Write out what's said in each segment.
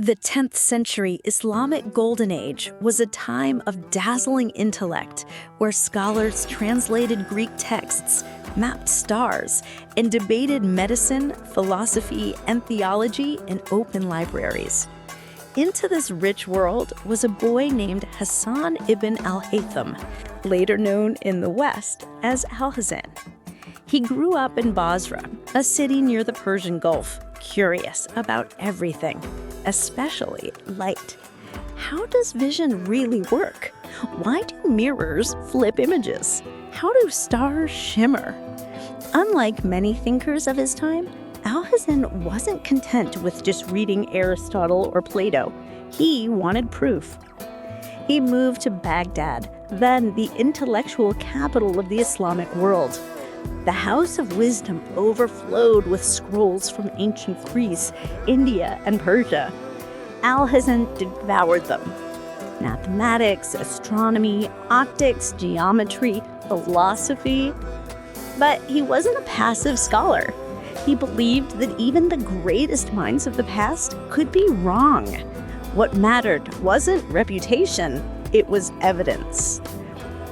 The 10th century Islamic Golden Age was a time of dazzling intellect where scholars translated Greek texts, mapped stars, and debated medicine, philosophy, and theology in open libraries. Into this rich world was a boy named Hassan ibn al-Haytham, later known in the West as Alhazen. He grew up in Basra, a city near the Persian Gulf, curious about everything, especially light. How does vision really work? Why do mirrors flip images? How do stars shimmer? Unlike many thinkers of his time, Alhazen wasn't content with just reading Aristotle or Plato. He wanted proof. He moved to Baghdad, then the intellectual capital of the Islamic world. The House of Wisdom overflowed with scrolls from ancient Greece, India, and Persia. Alhazen devoured them. Mathematics, astronomy, optics, geometry, philosophy. But he wasn't a passive scholar. He believed that even the greatest minds of the past could be wrong. What mattered wasn't reputation, it was evidence.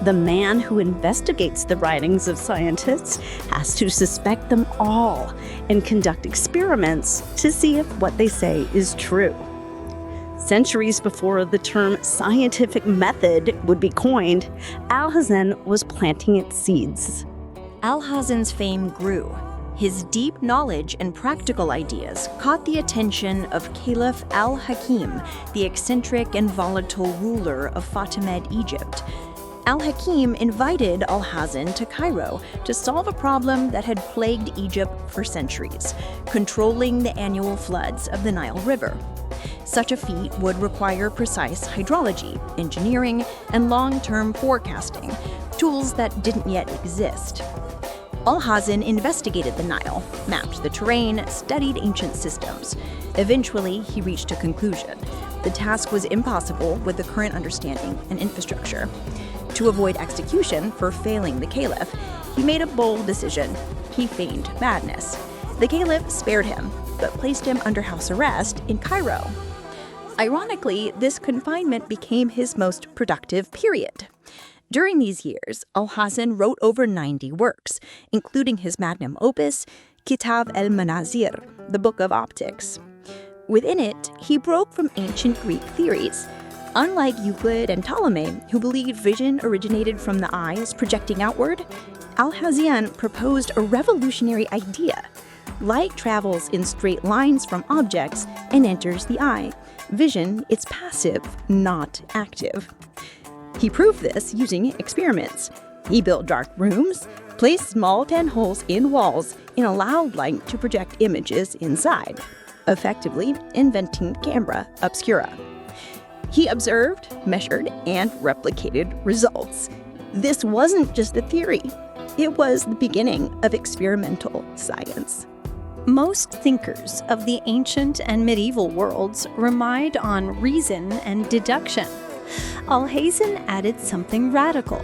The man who investigates the writings of scientists has to suspect them all and conduct experiments to see if what they say is true. Centuries before the term scientific method would be coined, Alhazen was planting its seeds. Alhazen's fame grew. His deep knowledge and practical ideas caught the attention of Caliph al-Hakim, the eccentric and volatile ruler of Fatimid Egypt. Al-Hakim invited Alhazen to Cairo to solve a problem that had plagued Egypt for centuries, controlling the annual floods of the Nile River. Such a feat would require precise hydrology, engineering, and long-term forecasting, tools that didn't yet exist. Alhazen investigated the Nile, mapped the terrain, studied ancient systems. Eventually, he reached a conclusion. The task was impossible with the current understanding and infrastructure. To avoid execution for failing the caliph, he made a bold decision. He feigned madness. The caliph spared him, but placed him under house arrest in Cairo. Ironically, this confinement became his most productive period. During these years, Alhazen wrote over 90 works, including his magnum opus, Kitab al-Manazir, the Book of Optics. Within it, he broke from ancient Greek theories. Unlike Euclid and Ptolemy, who believed vision originated from the eyes projecting outward, Alhazen proposed a revolutionary idea. Light travels in straight lines from objects and enters the eye. Vision is passive, not active. He proved this using experiments. He built dark rooms, placed small pinholes in walls, and allowed light to project images inside, effectively inventing camera obscura. He observed, measured, and replicated results. This wasn't just a theory. It was the beginning of experimental science. Most thinkers of the ancient and medieval worlds relied on reason and deduction. Alhazen added something radical: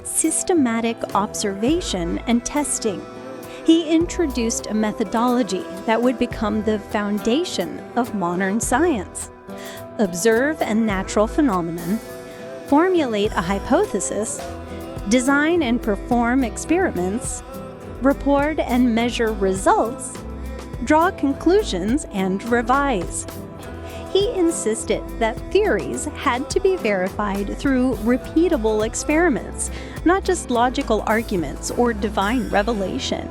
systematic observation and testing. He introduced a methodology that would become the foundation of modern science. Observe a natural phenomenon, formulate a hypothesis, design and perform experiments, report and measure results, draw conclusions, and revise. He insisted that theories had to be verified through repeatable experiments, not just logical arguments or divine revelation.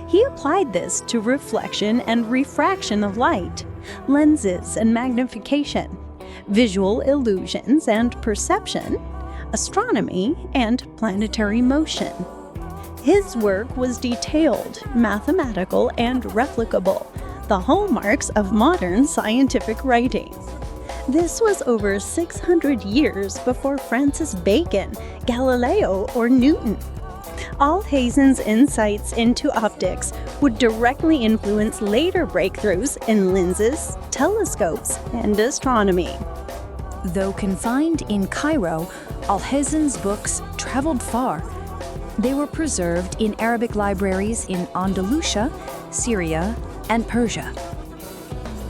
He applied this to reflection and refraction of light, lenses and magnification, visual illusions and perception, astronomy and planetary motion. His work was detailed, mathematical, and replicable, the hallmarks of modern scientific writing. This was over 600 years before Francis Bacon, Galileo, or Newton. Alhazen's insights into optics would directly influence later breakthroughs in lenses, telescopes, and astronomy. Though confined in Cairo, Alhazen's books traveled far. They were preserved in Arabic libraries in Andalusia, Syria, and Persia.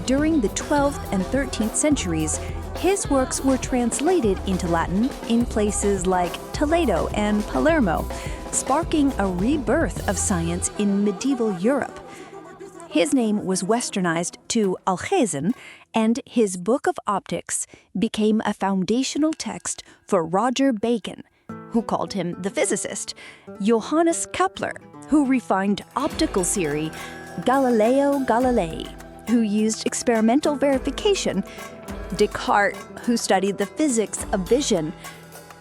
During the 12th and 13th centuries, his works were translated into Latin in places like Toledo and Palermo, sparking a rebirth of science in medieval Europe. His name was westernized to Alhazen, and his Book of Optics became a foundational text for Roger Bacon, who called him the physicist, Johannes Kepler, who refined optical theory, Galileo Galilei, who used experimental verification, Descartes, who studied the physics of vision.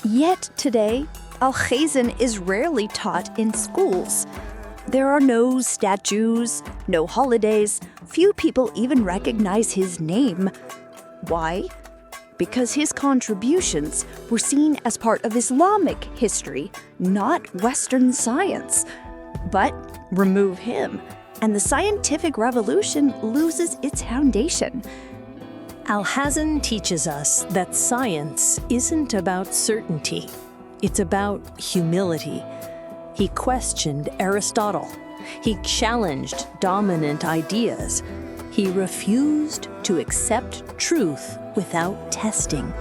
Yet today, Alhazen is rarely taught in schools. There are no statues, no holidays, few people even recognize his name. Why? Because his contributions were seen as part of Islamic history, not Western science. But remove him, and the scientific revolution loses its foundation. Alhazen teaches us that science isn't about certainty. It's about humility. He questioned Aristotle. He challenged dominant ideas. He refused to accept truth without testing.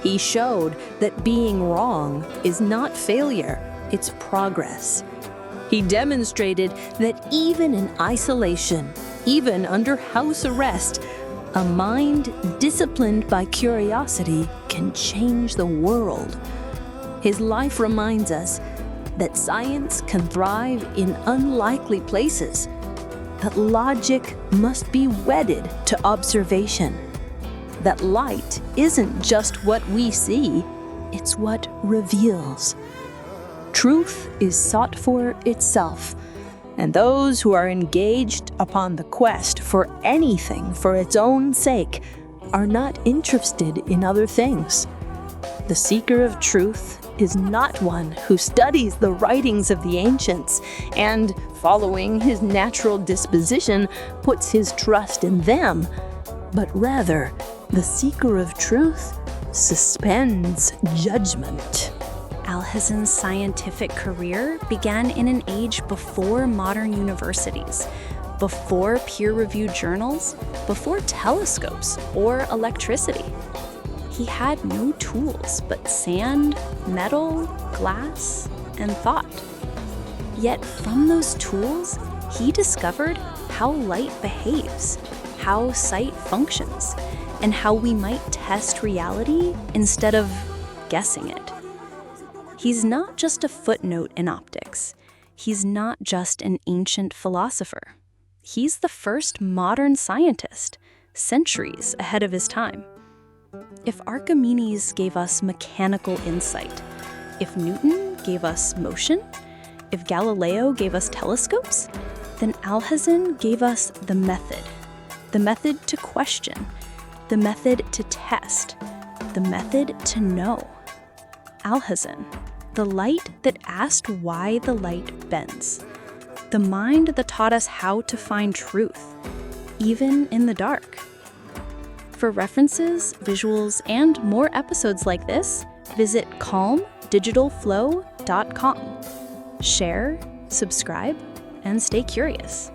He showed that being wrong is not failure, it's progress. He demonstrated that even in isolation, even under house arrest, a mind disciplined by curiosity can change the world. His life reminds us that science can thrive in unlikely places, that logic must be wedded to observation, that light isn't just what we see, it's what reveals. Truth is sought for itself, and those who are engaged upon the quest for anything for its own sake are not interested in other things. The seeker of truth is not one who studies the writings of the ancients and, following his natural disposition, puts his trust in them, but rather the seeker of truth suspends judgment. Alhazen's scientific career began in an age before modern universities, before peer-reviewed journals, before telescopes or electricity. He had no tools but sand, metal, glass, and thought. Yet from those tools, he discovered how light behaves, how sight functions, and how we might test reality instead of guessing it. He's not just a footnote in optics. He's not just an ancient philosopher. He's the first modern scientist, centuries ahead of his time. If Archimedes gave us mechanical insight, if Newton gave us motion, if Galileo gave us telescopes, then Alhazen gave us the method to question, the method to test, the method to know. Alhazen, the light that asked why the light bends, the mind that taught us how to find truth, even in the dark. For references, visuals, and more episodes like this, visit calmdigitalflow.com. Share, subscribe, and stay curious.